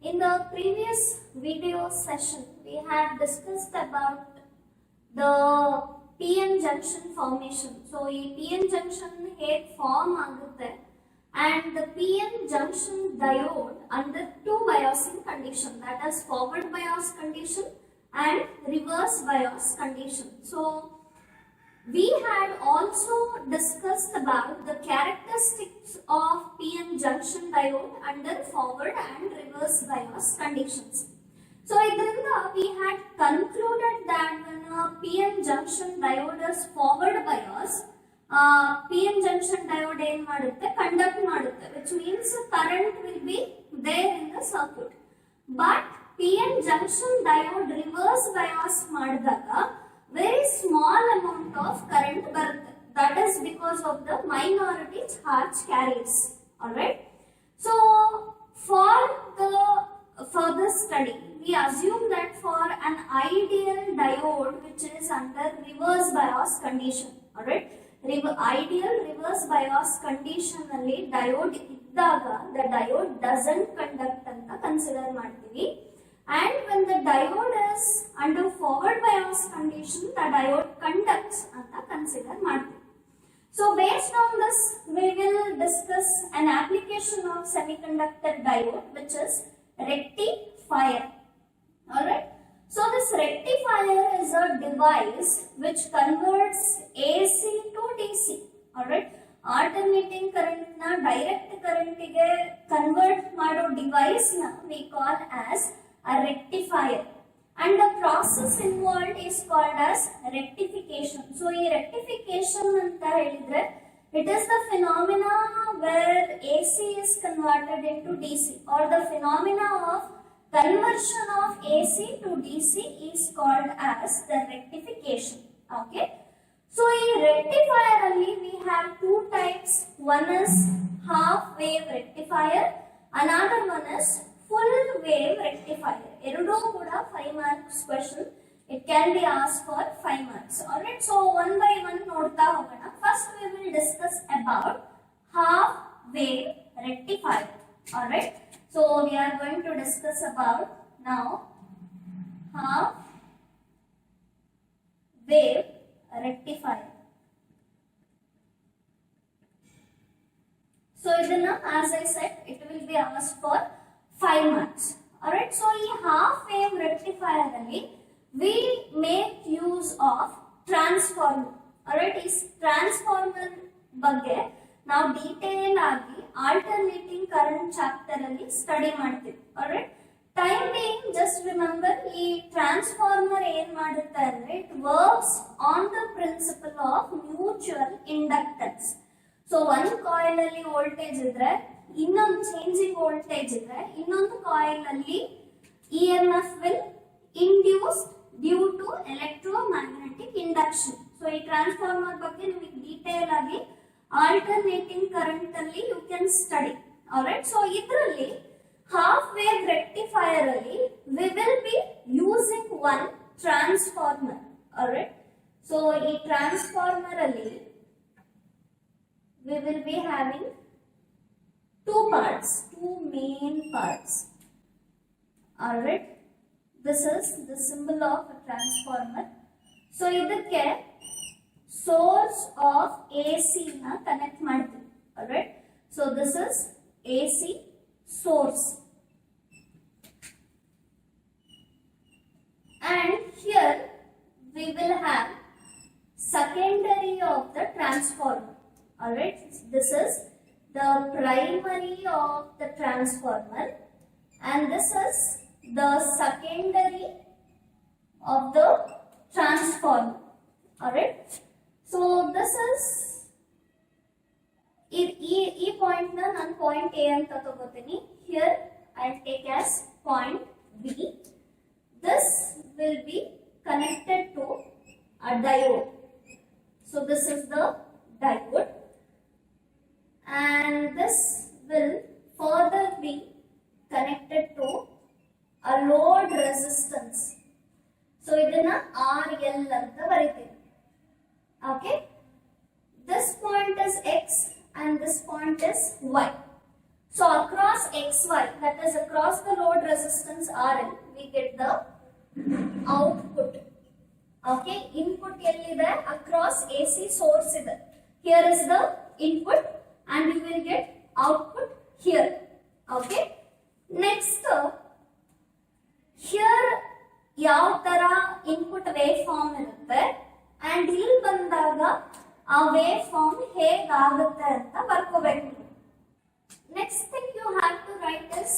In the previous video session, we had discussed about the PN junction formation. So, this PN junction ಹೇಗೆ form ಆಗುತ್ತೆ and the PN junction diode under two biasing condition, that is forward bias condition and reverse bias condition. So, we had also discussed about the characteristics of PN junction diode under forward and reverse bias conditions. So, we had concluded that when a PN junction diode is forward bias, PN junction diode conduct madutte, which means current will be there in the circuit. But PN junction diode reverse bias madadaga very small amount of current barutte. That is because of the minority charge carriers. Alright. So, for the further study, we assume that for an ideal diode which is under reverse bias condition, alright, ideal reverse bias condition alli diode iddaga the diode doesn't conduct anta consider ಮಾಡ್ತೀವಿ, and when the diode is under forward bias condition the diode conducts anta consider ಮಾಡ್ತೀವಿ. So based on this we will discuss an application of semiconductor diode which is rectifier. Alright. So this rectifier is a device which converts AC to DC. Alright. Alternating current na direct current ಗೆ convert ಮಾಡೋ device na we call as a rectifier. And the process involved is called as rectification. So ಈ rectification ಅಂತ ಹೇಳಿದ್ರೆ it is the phenomena where AC is converted into DC, or the phenomena of conversion of AC to DC is called as the rectification. Okay. So, in rectifier only we have two types. One is half wave rectifier, another one is full wave rectifier. Erudu kuda 5 marks question. It can be asked for 5 marks. Alright. So, one by one nodta hogana. First we will discuss about half wave rectifier. Alright. So, we are going to discuss about now half wave rectifier. So, as I said, it will be asked for 5 marks. Alright. So, in half wave rectifier we make use of transformer. Alright. This transformer ಬಗ್ಗೆ ನಾವು detail ಆಗಿ alternating current chapter ಅಲ್ಲಿ study ಮಾಡ್ತೀವಿ. Alright. Time being, just remember ಈ transformer ಏನ್ ಮಾಡುತ್ತೆ ಅಂದ್ರೆ it works on the principle of mutual inductance. So ಒಂದು ಕಾಯಿಲ್ ಅಲ್ಲಿ ವೋಲ್ಟೇಜ್ ಇದ್ರೆ ಇನ್ನೊಂದು ಚೇಂಜಿಂಗ್ ವೋಲ್ಟೇಜ್ ಇದ್ರೆ ಇನ್ನೊಂದು ಕಾಯಿಲ್ ಅಲ್ಲಿ EMF will induce due to electromagnetic induction. So ಈ ಟ್ರಾನ್ಸ್ಫಾರ್ಮರ್ ಬಗ್ಗೆ ನಿಮಗೆ ಡೀಟೇಲ್ ಆಗಿ alternating current alli you can study. Alright. So, idralli half wave rectifier alli we will be using one transformer. Alright. So, ee transformer alli we will be having two main parts. Alright. This is the symbol of a transformer. So, idakke source of AC na connect ಮಾಡ್ತೀವಿ. Alright. So this is AC source. And here we will have secondary of the transformer. Alright. This is the primary of the transformer and this is the secondary of the transformer. Alright. So this is e point na nan point A anta tagotini. Here I will take as point B. This will be connected to a diode. So this is the diode and this will further be connected to a load resistance. So idana RL anta barithi. Okay. This point is X and this point is Y. So across xy, that is across the load resistance RL, we get the output. Okay, input ellide across AC source ide. Here is the input and you will get output here. Okay, next here ಯಾವ ತರ input wave form ಇರುತ್ತೆ and ಇಲ್ಲಿ ಬಂದಾಗ ಆ wave form ಹೇಗಾಗುತ್ತೆ ಅಂತ ಬರ್ಕೋಬೇಕು. Next thing you have to write is,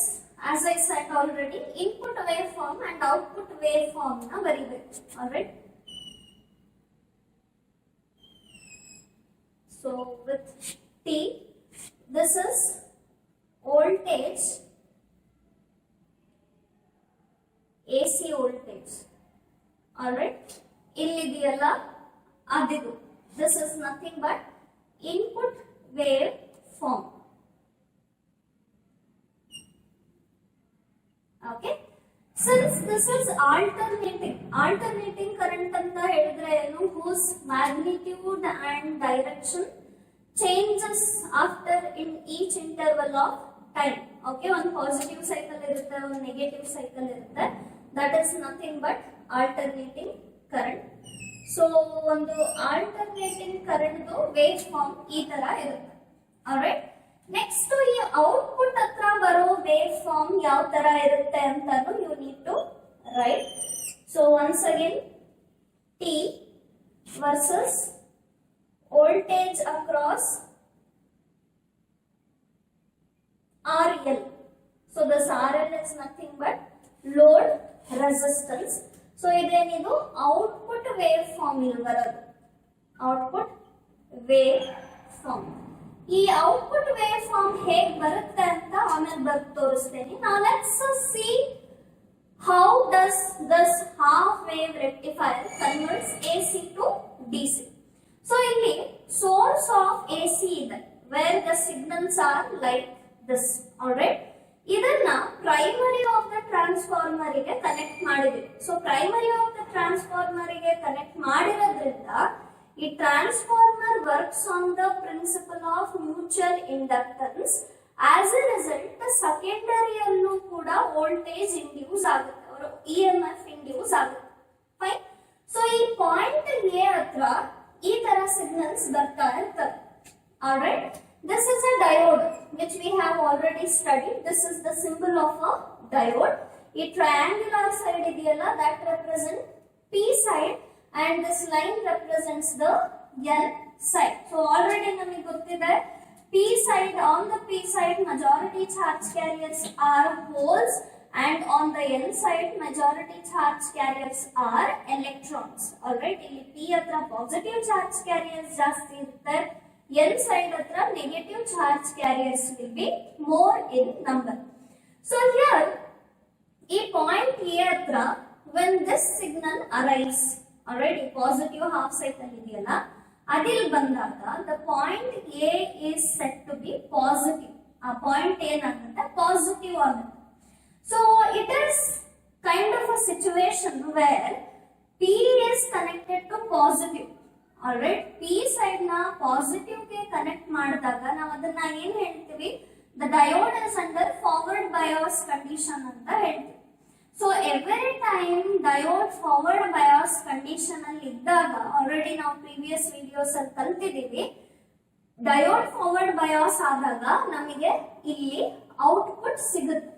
as I said already, input wave form and output wave form ನ ಬರಿಬೇಕು. Alright, so with T, this is voltage, AC voltage. Alright, illidiyalla adidu, this is nothing but input wave form. Okay, since this is alternating current anta helidre enu, whose magnitude and direction changes after in each interval of time. Okay, one positive cycle irutte, one negative cycle irutte, that is nothing but alternating current. So ಒಂದು alternating current ದು wave form ಈ ತರ ಇರುತ್ತೆ. Alright, next ಈ output ಹತ್ರ ಬರೋ wave form ಯಾವ ತರ ಇರುತ್ತೆ ಅಂತಾನು you need to write. So once again, T versus voltage across RL. So this RL is nothing but load resistance. So idenidu output wave form ಇಲ್ಲಿ ಬರೋದು, output wave form. ಈ output wave form ಹೇಗೆ ಬರುತ್ತೆ ಅಂತ ಆಮೇಲೆ ಬರ್ದು ತೋರಿಸ್ತೀನಿ. Now let's see how does this half wave rectifier converts AC to DC. So ಇಲ್ಲಿ source of AC ಇದೆ, where the signals are like this. Alright, ಇದನ್ನ ಪ್ರೈಮರಿ ಆಫ್ ದ ಟ್ರಾನ್ಸ್ಫಾರ್ಮರ್ ಗೆ ಕನೆಕ್ಟ್ ಮಾಡಿದ್ವಿ. So primary of the transformer ಗೆ connect ಮಾಡಿರೋದ್ರಿಂದ ಈ transformer works on the principle of mutual inductance. As a result ಸೆಕೆಂಡರಿಯಲ್ಲೂ ಕೂಡ voltage induce ಆಗುತ್ತೆ, ಅವರು EMF ಇಂಡ್ಯೂಸ್ ಆಗುತ್ತೆ. ಫೈನ್. ಸೊ ಈ ಪಾಯಿಂಟ್ ಎ ಹತ್ರ ಈ ತರ ಸಿಗ್ನಲ್ಸ್ ಬರ್ತಾ ಇರ್ತವೆ. Alright, this is a diode which we have already studied. This is the symbol of a diode. A triangular side ideyalla, that represents P side and this line represents the N side. So already namage gottide P side, on the P side majority charge carriers are holes and on the N side majority charge carriers are electrons. Alright, illi P hatra positive charge carriers ಜಾಸ್ತಿ ಇರುತ್ತೆ, N side hatra negative charge carriers will be more in number. So here, ಈ point A hatra, when this signal arrives, alright, positive half cycle ಇದೆಯಲ್ಲ, ಅದil ಬಂದಾಗ the point A is set to be positive. ಆ point ಏನಾಗುತ್ತೆ, positive ಆಗುತ್ತೆ. So it is kind of a situation where P is connected to positive. Alright, P side na positive ಗೆ connect ಮಾಡಿದಾಗ ನಾವು ಅದನ್ನ ಏನ್ ಹೇಳ್ತೀವಿ, the diode is under forward bias condition ಅಂತ ಹೇಳ್ತೀವಿ. So every time diode forward bias condition ಅಲ್ಲಿ ಇದ್ದಾಗ, already ನಾವು previous videos ಅಲ್ಲಿ ಕಲ್ತಿದ್ದೀವಿ, diode forward bias ಆದಾಗ ನಮಗೆ ಇಲ್ಲಿ output ಸಿಗುತ್ತೆ.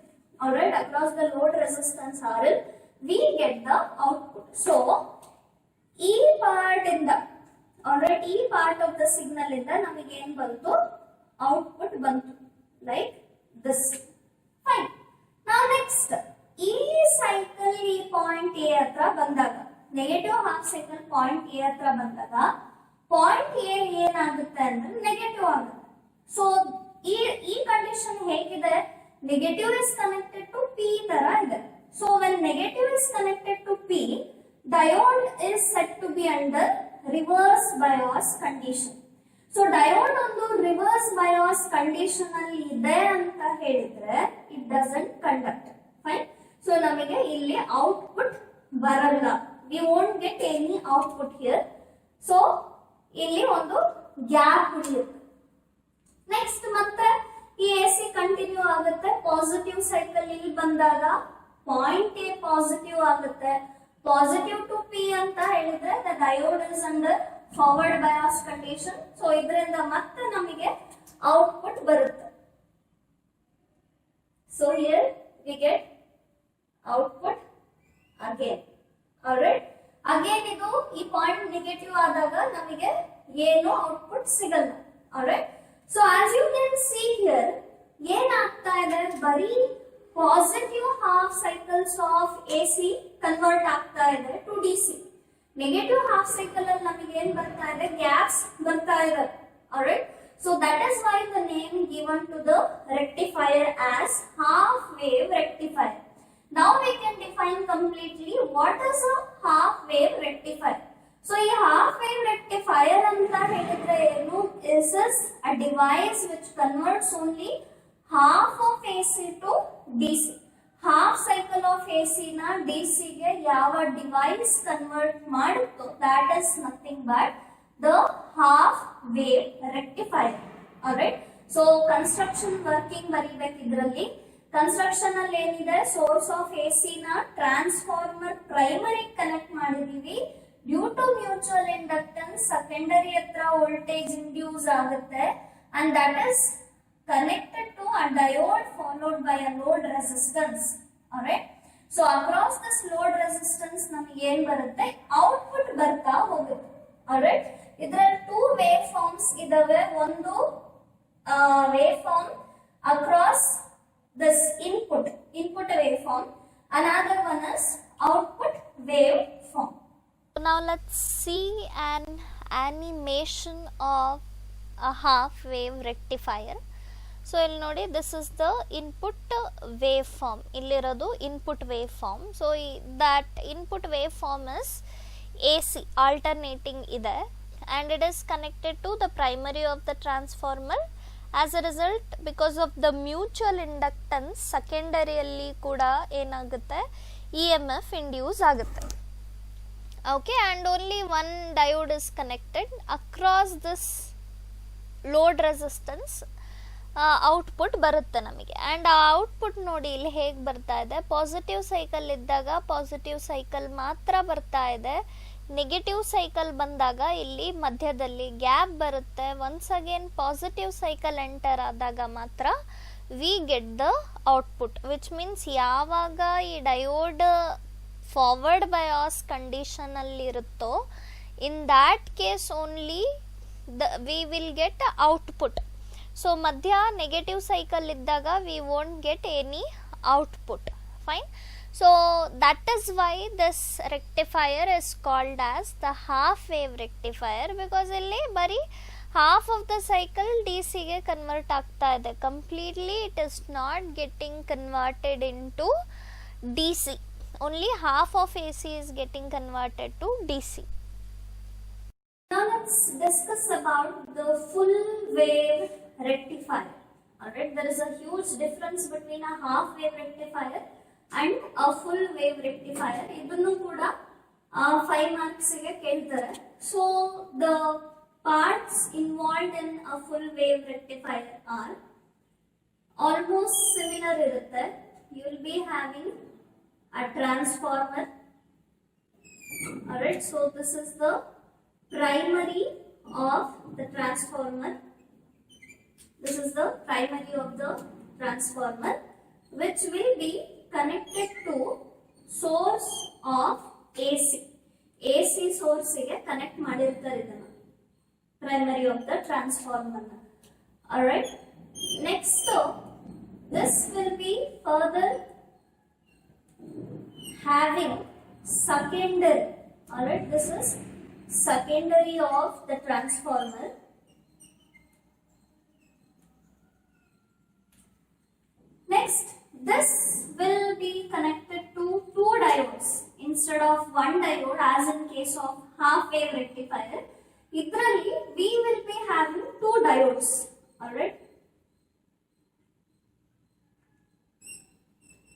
Alright, across the load resistance RL we get the output. So ಈ part ಇಂದ, alright, ಈ part of the signal ಇಂದ ನಮಗೆ ಏನ್ ಬಂತು, output ಬಂತು, like this. Fine. Now next, ಈ cycle ಈ point A ಹತ್ರ ಬಂದಾಗ, negative half cycle point A ಹತ್ರ ಬಂದಾಗ point A ಏನಾಗುತ್ತೆ ಅಂದ್ರೆ negative ಆಗುತ್ತೆ. So ಈ condition ಹೇಗಿದೆ, negative is connected to P ತರ ಇದೆ. So when negative is connected to P, diode is said to be under reverse bias condition. So diode ಒಂದು reverse bias condition ಅಲ್ಲಿ ಇದೆ ಅಂತ ಹೇಳಿದ್ರೆ it doesn't conduct. Fine. So ನಮಗೆ ಇಲ್ಲಿ output ಬರಲ್ಲ, we won't get any output here. So ಇಲ್ಲಿ ಒಂದು ಗ್ಯಾಪ್ ಉಳಿಯುತ್ತೆ. ನೆಕ್ಸ್ಟ್ ಮತ್ತೆ ಈ AC ಕಂಟಿನ್ಯೂ ಆಗುತ್ತೆ. ಪಾಸಿಟಿವ್ ಸೈಕಲ್ ಇಲ್ಲಿ ಬಂದಾಗ ಪಾಯಿಂಟ್ A ಪಾಸಿಟಿವ್ ಆಗುತ್ತೆ. ಪಾಸಿಟಿವ್ ಟು P ಅಂತ ಹೇಳಿದ್ರೆ the diode is under forward bias condition. So ಇದರಿಂದ ಮತ್ತೆ ನಮಗೆ ಔಟ್ಪುಟ್ ಬರುತ್ತೆ. So here we get output again. Alright, again ಇದು ಈ ಪಾಯಿಂಟ್ ನೆಗೆಟಿವ್ ಆದಾಗ ನಮಗೆ ಏನು ಔಟ್ಪುಟ್ ಸಿಗಲ್ಲ. Alright, so as you can see here ಏನಾಗ್ತಾ ಇದೆ, ಬರೀ positive half cycles of AC convert ಆಗ್ತಾ ಇದೆ to DC. Negative half cycle ಅಲ್ಲಿ ನಮಗೆ ಏನ್ ಬರ್ತಾ ಇದೆ, ಗ್ಯಾಪ್ಸ್ ಬರ್ತಾ ಇದೆ. All right, so that is why the name given to the rectifier as half wave rectifier. Now we can define completely what is a half wave rectifier. So ಈ half wave rectifier ಅಂತ ಹೇಳಿದ್ರೆ ಏನು, is a device which converts only half of AC to DC. Half cycle of AC ನ DC ಗೆ ಯಾವ device convert ಮಾಡುತ್ತೋ that is nothing but the half wave rectifier. Alright, so construction working ಬರೀಬೇಕು ಇದರಲ್ಲಿ. Construction ಅಲ್ಲಿ ಏನಿದೆ, source of AC ನ transformer primary connect ಮಾಡಿದೀವಿ. Due to mutual inductance secondary ಹತ್ರ ವೋಲ್ಟೇಜ್ ಇಂಡ್ಯೂಸ್ ಆಗುತ್ತೆ and that is connected to a diode followed by a load resistance. Alright, so across this load resistance ನಮಗೆ ಏನ್ ಬರುತ್ತೆ, output ಬರ್ತಾ ಹೋಗುತ್ತೆ. Alright, ಇದರಲ್ಲಿ ಟೂ ವೇವ್ ಫಾರ್ಮ್ಸ್ ಇದಾವೆ. ಒಂದು wave form across this input waveform, another one is output waveform. Now let's see an animation of a half wave rectifier. So ಇಲ್ಲಿ ನೋಡಿ, this is the input waveform. ಇಲ್ಲಿರೋದು input waveform. So that input waveform is AC alternating ಇದೆ and it is connected to the primary of the transformer. As a result, because of the mutual inductance secondary ಅಲ್ಲಿ ಕೂಡ ಏನಾಗುತ್ತೆ, EMF induce ಆಗುತ್ತೆ. Okay, and only one diode is connected across this load resistance. Output ಬರುತ್ತೆ ನಮಗೆ. And ಆ output ನೋಡಿ ಇಲ್ಲಿ ಹೇಗೆ ಬರ್ತಾ ಇದೆ, ಪಾಸಿಟಿವ್ ಸೈಕಲ್ ಇದ್ದಾಗ ಪಾಸಿಟಿವ್ ಸೈಕಲ್ ಮಾತ್ರ ಬರ್ತಾ ಇದೆ. ನೆಗೆಟಿವ್ ಸೈಕಲ್ ಬಂದಾಗ ಇಲ್ಲಿ ಮಧ್ಯದಲ್ಲಿ ಗ್ಯಾಪ್ ಬರುತ್ತೆ. Once again positive cycle enter ಆದಾಗ ಮಾತ್ರ we get the output, which means ಯಾವಾಗ ಈ ಡಯೋಡ್ ಫಾರ್ವರ್ಡ್ ಬಯಾಸ್ ಕಂಡೀಷನ್ ಅಲ್ಲಿ ಇರುತ್ತೋ in that case only we will get output. So ಮಧ್ಯ ನೆಗೆಟಿವ್ ಸೈಕಲ್ ಇದ್ದಾಗ we won't get any output. Fine. So that is why this rectifier is called as the half wave rectifier, because ಇಲ್ಲಿ ಬರೀ half of the cycle DC ಗೆ convert ಆಗ್ತಾ ಇದೆ. Completely it is not getting converted into DC. Only half of AC is getting converted to DC. Now let's discuss about the full wave rectifier. Alright, there is a huge difference between a half wave rectifier and a full wave rectifier. ಇದನ್ನು ಕೂಡ 5 marks ಗೆ ಕೇಳ್ತಾರೆ. So the parts involved in a full wave rectifier are almost similar ಇರುತ್ತೆ. You will be having a transformer. Alright, so this is the primary of the transformer. This is the primary of the transformer, which will be connected to source of AC. AC source ಗೆ connect ಮಾಡಿರ್ತಾರೆ ಇದನ್ನ, primary of the transformer. Alright, next this will be further having secondary. Alright, this is secondary of the transformer. Next, this will be connected to two diodes instead of one diode, as in case of half wave rectifier. Idrali we will be having two diodes. Alright,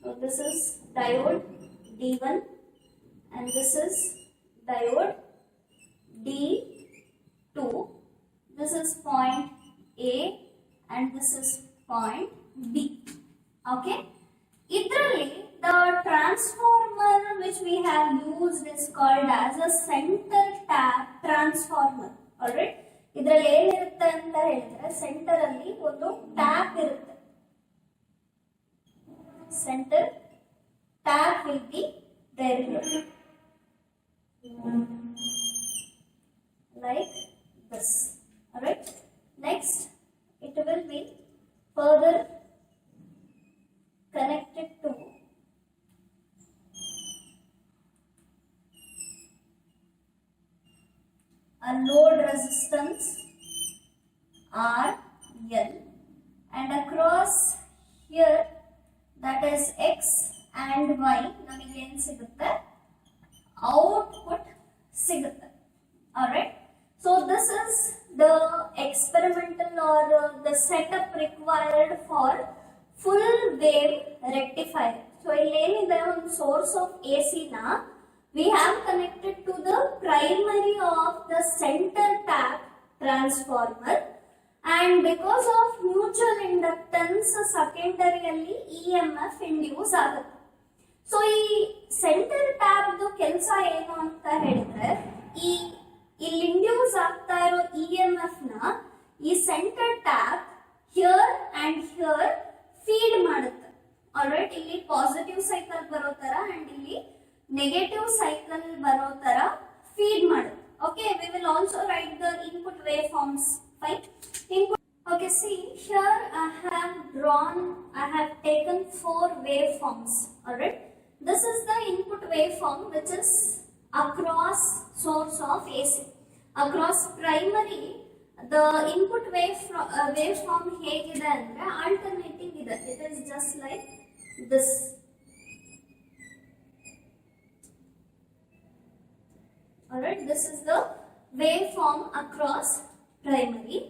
so this is diode D1 and this is diode D2. This is point A and this is point B. Okay. Idralli, the transformer which we have used is called as a center tap transformer. Alright. ಇದ್ರಲ್ಲಿ ಏನಿರುತ್ತೆ ಅಂತ ಹೇಳಿದ್ರೆ centre ಅಲ್ಲಿ ಒಂದು tap ಇರುತ್ತೆ. Centre tap will be there here. Like this. Alright. Next, it will be further connected to a load resistance RL, and across here, that is X and Y, ನಮಗೆ ಏನು ಸಿಗುತ್ತೆ output ಸಿಗುತ್ತೆ. Alright. So this is the experimental or the setup required for full wave rectifier. So ಇಲ್ಲಿ ಏನಿದೆ ಒಂದು source of AC ನ we have connected to the primary of the center tap transformer, and because of mutual inductance secondary ಅಲ್ಲಿ EMF induce ಆಗುತ್ತೆ. So ಈ centre tab ಕೆಲಸ ಏನು ಅಂತ ಹೇಳಿದ್ರೆ ಇಲ್ಲಿ ಇಂಡ್ಯೂಸ್ ಆಗ್ತಾ ಇರೋ EMF ನ ಈ centre tab here and here feed ಮಾಡುತ್ತೆ. ಆಲ್ರೈಟ್, ಇಲ್ಲಿ ಪಾಸಿಟಿವ್ ಸೈಕಲ್ ಬರೋ ತರ ಅಂಡ್ ಇಲ್ಲಿ ನೆಗೆಟಿವ್ ಸೈಕಲ್ ಬರೋ ತರ ಫೀಡ್ ಮಾಡುತ್ತೆ. Okay, we will also write the input wave forms. Fine. Input. Okay, see here I have taken 4 waveforms. Alright, this is the input waveform which is across source of AC. Across primary, the input waveform hegide andre alternating ide. It is just like this. Alright, this is the waveform across primary.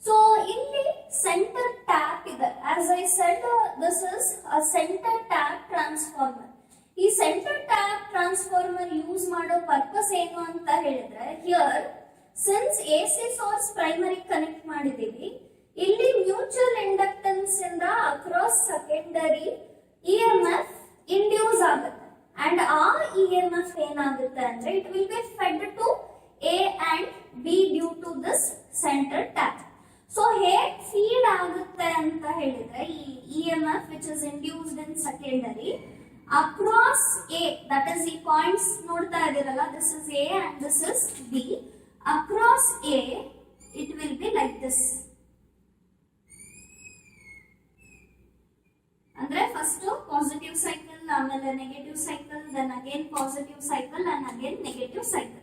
So ಇಲ್ಲಿ center tap ಇದೆ. As I said, this is a center tap transformer. ಈ center tap transformer use ಮಾಡೋ purpose ಏನು ಅಂತ ಹೇಳಿದ್ರೆ, here since AC source primary connect ಮಾಡಿದೀವಿ, ಇಲ್ಲಿ mutual inductance ಇಂದ across secondary EMF induce ಆಗುತ್ತೆ. And ಆ EMF ಏನಾಗುತ್ತೆ ಅಂದ್ರೆ it will be fed to A and B due to this center tap. So ಹೇಗೆ ಫೀಡ್ ಆಗುತ್ತೆ ಅಂತ ಹೇಳಿದ್ರೆ ಈ EMF which is induced in secondary across A, that is ಈ ಪಾಯಿಂಟ್ಸ್ ನೋಡ್ತಾ ಇದ್ದೀರಲ್ಲ, this is A and this is B. Across A it will be like this. ಅಂದ್ರೆ first positive cycle, ಆಮೇಲೆ negative cycle, then again positive cycle and again negative cycle.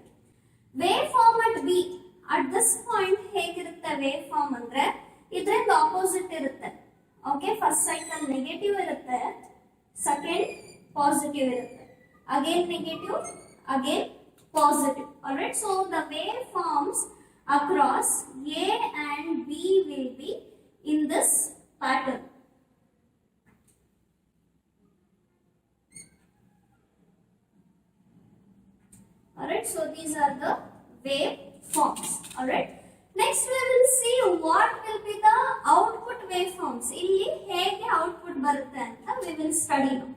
Wave form at B at this point ಹೇಗಿರುತ್ತೆ wave form ಅಂದ್ರೆ ಇದರಿಂದ opposite ಇರುತ್ತೆ. Okay, first cycle negative ಇರುತ್ತೆ, second positive ಇರುತ್ತೆ, again negative, again positive. Alright, so the wave forms across A and B will be in this pattern. Alright, so these are the wave forms. Alright, next we will see what will be the output waveforms. ಇಲ್ಲಿ ಹೇಗೆ output ಬರುತ್ತೆ ಅಂತ we will study now.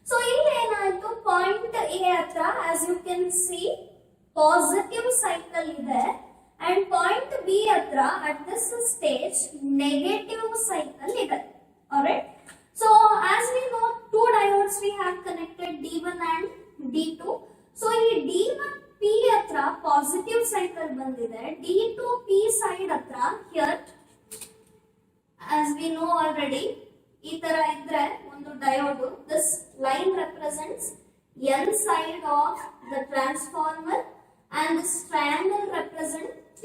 So ಇಲ್ಲಿ ಏನಾಯ್ತು, point A ಹತ್ರ as you can see positive cycle ಇದೆ, and point B ಹತ್ರ at this stage negative cycle ಇದೆ. Alright, so as we know, two diodes we have connected, D1 and D2. So ಈ D1 P ಹತ್ರ positive cycle ಬಂದಿದೆ, D2 P side ಹತ್ರ here as we know already ಈ ತರ ಇದ್ರೆ ಒಂದು diode, this line represents N side of the transformer and this triangle represents P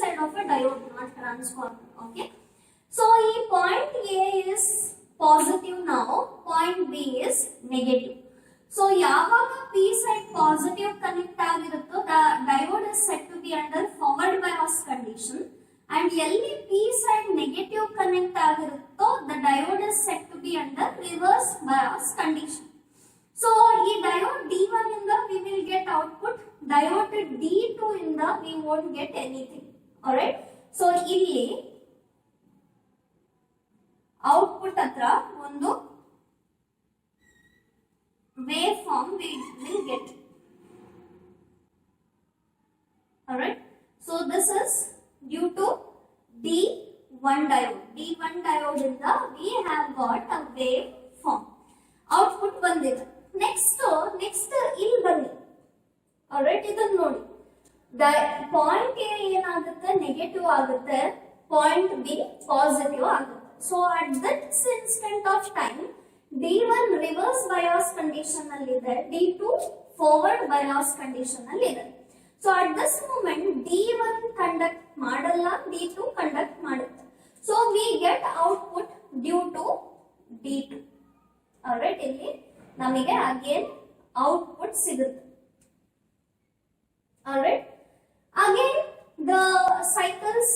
side of a diode, not transformer. Okay, so ಈ point A is positive now, point B is negative. So ಯಾವಾಗ P side positive connect ಆಗಿರುತ್ತೋ the diode is said to be under forward bias condition, and ಎಲ್ಲಿ P side negative connect ಆಗಿರುತ್ತೋ the diode is said to be under reverse bias condition. So ಈ diode D1 ಇಂದ we will get output, diode D2 ಇಂದ we won't get anything. Alright, so ಇಲ್ಲಿ output ಹತ್ರ ಒಂದು wave form we will get. Alright, so this is due to D1 diode. D1 diode ಇಂದ we have got a wave form. Output ಬಂದಿದೆ. Next ಇಲ್ಲಿ ಬನ್ನಿ. Alright, ಇದನ್ನ ನೋಡಿ. Point A ಏನಾಗುತ್ತೆ, ನೆಗೆಟಿವ್ ಆಗುತ್ತೆ. ಪಾಯಿಂಟ್ ಬಿ ಪಾಸಿಟಿವ್ ಆಗುತ್ತೆ. So at this instant of time D1 reverse bias condition ಅಲ್ಲಿ ಇದೆ, D2 ಫಾರ್ವರ್ಡ್ ಬಯಾಸ್ ಕಂಡೀಷನ್ ಅಲ್ಲಿ ಇದೆ. So at this moment D1 conduct ಮಾಡಲ್ಲ, D2 ಕಂಡಕ್ಟ್ ಮಾಡುತ್ತೆ. So we get output due to D2. Alright, ಇಲ್ಲಿ ನಮಗೆ again output ಸಿಗುತ್ತೆ. Alright, again the cycles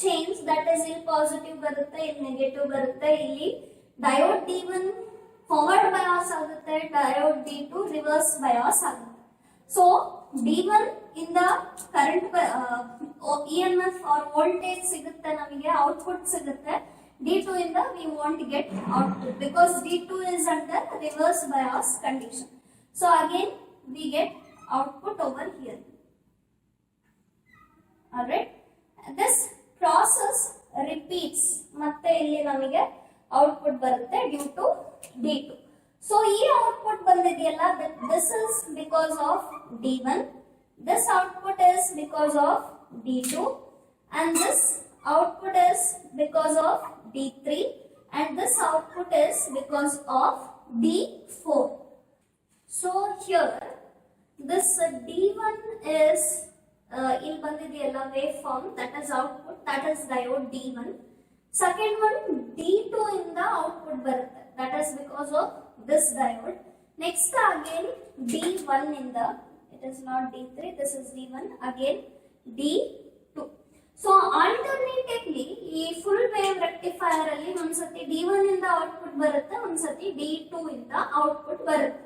change, that is ಇಲ್ಲಿ ಪಾಸಿಟಿವ್ ಬರುತ್ತೆ, ಇಲ್ಲಿ ನೆಗೆಟಿವ್ ಬರುತ್ತೆ. ಇಲ್ಲಿ ಡಯೋಡ್ D1 ಫಾರ್ವರ್ಡ್ ಬಯಾಸ್ ಆಗುತ್ತೆ, ಡಯೋಡ್ D2 ರಿವರ್ಸ್ ಬಯಾಸ್ ಆಗುತ್ತೆ. ಸೊ D1 ಇಂದ ಕರೆಂಟ್ EMF ಆರ್ ವೋಲ್ಟೇಜ್ ಸಿಗುತ್ತೆ, ನಮಗೆ ಔಟ್ಪುಟ್ ಸಿಗುತ್ತೆ. D2 ಇಂದ we won't get output because D2 is under reverse bias condition. So again we get output over here. Alright, this process repeats. ಮತ್ತೆ ಇಲ್ಲಿ ನಮಗೆ output ಬರುತ್ತೆ due to D2. So ಈ output ಬಂದಿದೆಯಲ್ಲ, this is because of D1, this output is because of D2, and this output is because of D3, and this output is because of D4. So here this D1 is ಇಲ್ಲಿ ಬಂದಿದೆಯಲ್ಲ wave form, that is output, that is diode D1. Second one D2 ಇಂದ output ಬರುತ್ತೆ, that is because of this diode. Next again D1 ಇಂದ, it is not D3, this is D1, again D2. So alternatively ಈ full wave rectifier ಅಲ್ಲಿ ಒಂದ್ಸತಿ D1 ಇಂದ output ಬರುತ್ತೆ, ಒಂದ್ಸತಿ D2 ಇಂದ ಔಟ್ಪುಟ್ ಬರುತ್ತೆ.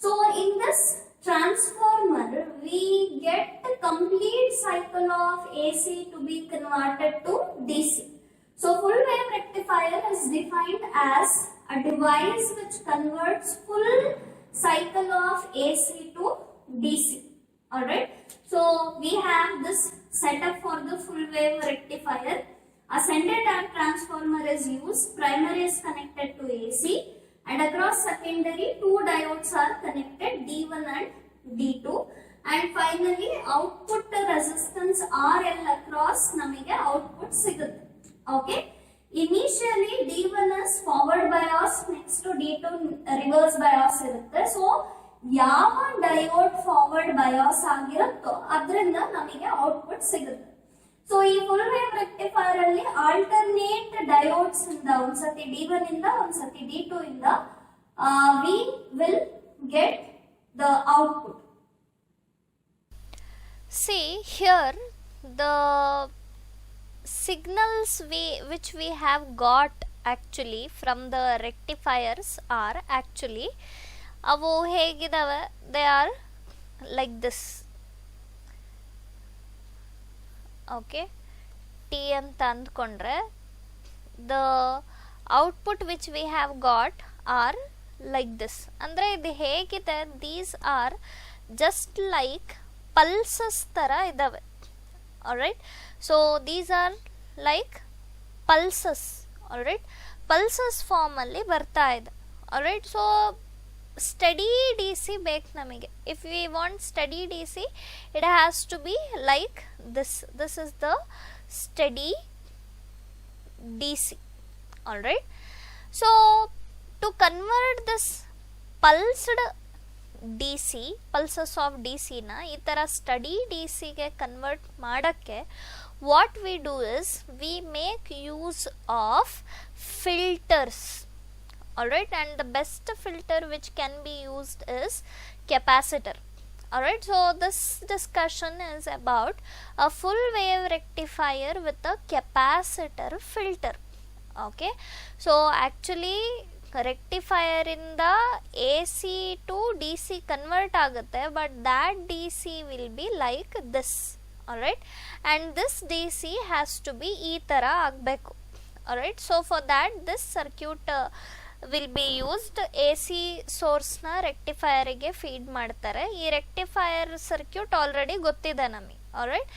So in this transformer we get complete cycle of AC to be converted to DC. So full wave rectifier is defined as a device which converts full cycle of AC to DC. Alright, so we have this setup for the full wave rectifier. A centered tap transformer is used. Primary is connected to AC, and across secondary two diodes are connected, D1 and D2, and finally output resistance RL across namige output sigutte. Okay, initially D1 is forward bias, next to D2 reverse bias irutte. So ಯಾವ diode forward bias ಆಗಿರುತ್ತೋ ಅದರಿಂದ ನಮಗೆ output ಸಿಗುತ್ತೆ. So ಈ full wave rectifier ಅಲ್ಲಿ alternate diodes ಇಂದ ಒಂದ್ಸತಿ D1 ಇಂದ ಒಂದ್ಸತಿ D2 ಇಂದ we will get the output. See here the signals which we have got actually from the rectifiers are actually ಅವು ಹೇಗಿದಾವೆ, they are like this. Okay, T ಅಂತ ಅಂದ್ಕೊಂಡ್ರೆ the output which we have got are like this. ಅಂದರೆ ಇದು ಹೇಗಿದೆ, these are just like pulses ಥರ ಇದ್ದಾವೆ. Alright, so these are like pulses. Alright, pulses ಫಾರ್ಮಲ್ಲಿ ಬರ್ತಾ ಇದೆ. Alright, so steady D C ಬೇಕು ನಮಗೆ. If we want steady D C it has to be like this. This is the steady D C. Alright, so to convert this pulsed D C, pulses of D ಸಿನ ಈ ಥರ steady D ಸಿಗೆ convert ಮಾಡೋಕ್ಕೆ what we do is we make use of filters. Alright, and the best filter which can be used is capacitor. Alright, so this discussion is about a full wave rectifier with a capacitor filter. Okay, so actually rectifier in the AC to DC convert agutte, but that DC will be like this. Alright, and this DC has to be ee tara agbeku. alright. So for that this circuit will be used. AC source na rectifier ಗೆ feed ಮಾಡ್ತಾರೆ. ಈ rectifier circuit already ಗೊತ್ತಿದೆ ನಮಗೆ, alright.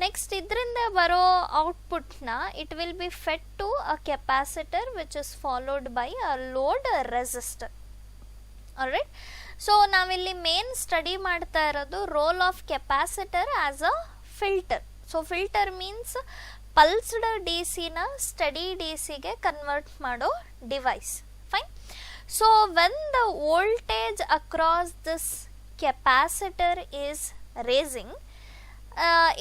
Next ಇದರಿಂದ ಬರೋ output ನ it will be fed to a capacitor which is followed by a load resistor, alright. So ನಾವಿಲ್ಲಿ main study ಮಾಡ್ತಾ ಇರೋದು role of capacitor as a filter. So filter means pulsed D ಸಿನ steady D ಸಿಗೆ convert ಮಾಡೋ device. Fine. So when the voltage across this capacitor is rising,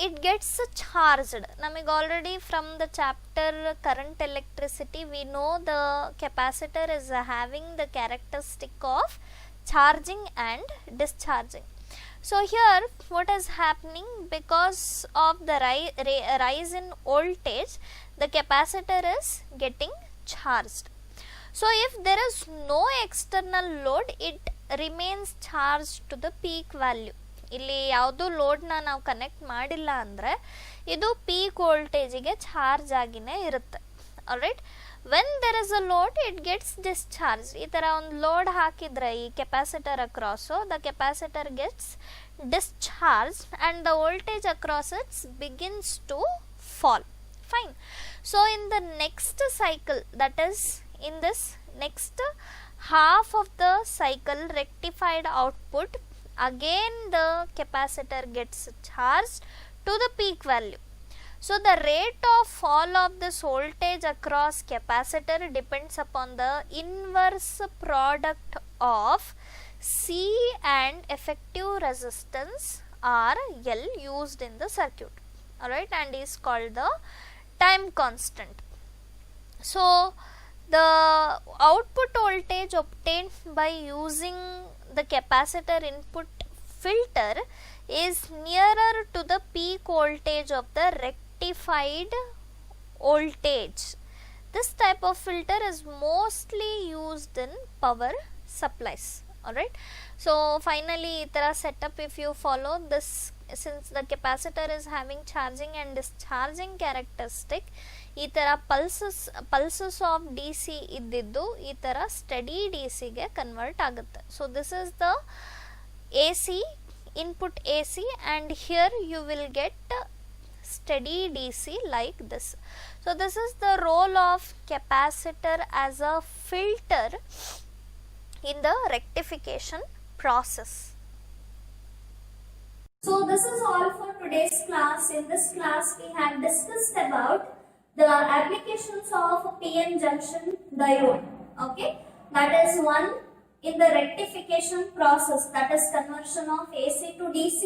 it gets charged. Namig already from the chapter current electricity we know the capacitor is having the characteristic of charging and discharging. So here what is happening, because of the rise in voltage the capacitor is getting charged. So if there is no external load it remains charged to the peak value. ಇಲ್ಲಿ ಯಾವುದು ಲೋಡ್ನ ನಾವು connect ಮಾಡಿಲ್ಲ ಅಂದರೆ ಇದು peak ವೋಲ್ಟೇಜಿಗೆ charge ಆಗಿನೇ ಇರುತ್ತೆ, alright. When there is a load it gets discharge. ಈ ಥರ ಒಂದು ಲೋಡ್ ಹಾಕಿದರೆ ಈ capacitor across, the capacitor gets discharge and the voltage across its begins to fall. Fine. So in the next cycle, that is in this next half of the cycle rectified output, again the capacitor gets charged to the peak value. So the rate of fall of this voltage across capacitor depends upon the inverse product of C and effective resistance R L used in the circuit, alright, and is called the time constant. So the output voltage obtained by using the capacitor input filter is nearer to the peak voltage of the rectified voltage. This type of filter is mostly used in power supplies, alright. So finally itara setup if you follow this, since the capacitor is having charging and discharging characteristic, ಈ ಥರ pulses of D C ಇದ್ದಿದ್ದು ಈ ಥರ steady D ಸಿಗೆ convert ಆಗುತ್ತೆ. So this is the A C input A C and here you will get steady D C like this. So this is the role of capacitor as a filter in the rectification process. So this is all for today's class. In this class we have discussed about the applications of PN junction diode. Okay, that is one in the rectification process, that is conversion of AC to DC.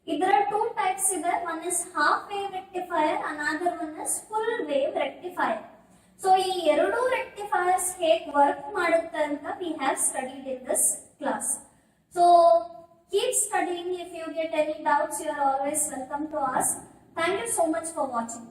There are two types here. One is half wave rectifier, another one is full wave rectifier. So ಈ ಎರಡು rectifiers ಹೇಗೆ work ಮಾಡುತ್ತೆ ಅಂತ we have studied in this class. So keep studying. If you get any doubts you are always welcome to ask. Thank you so much for watching.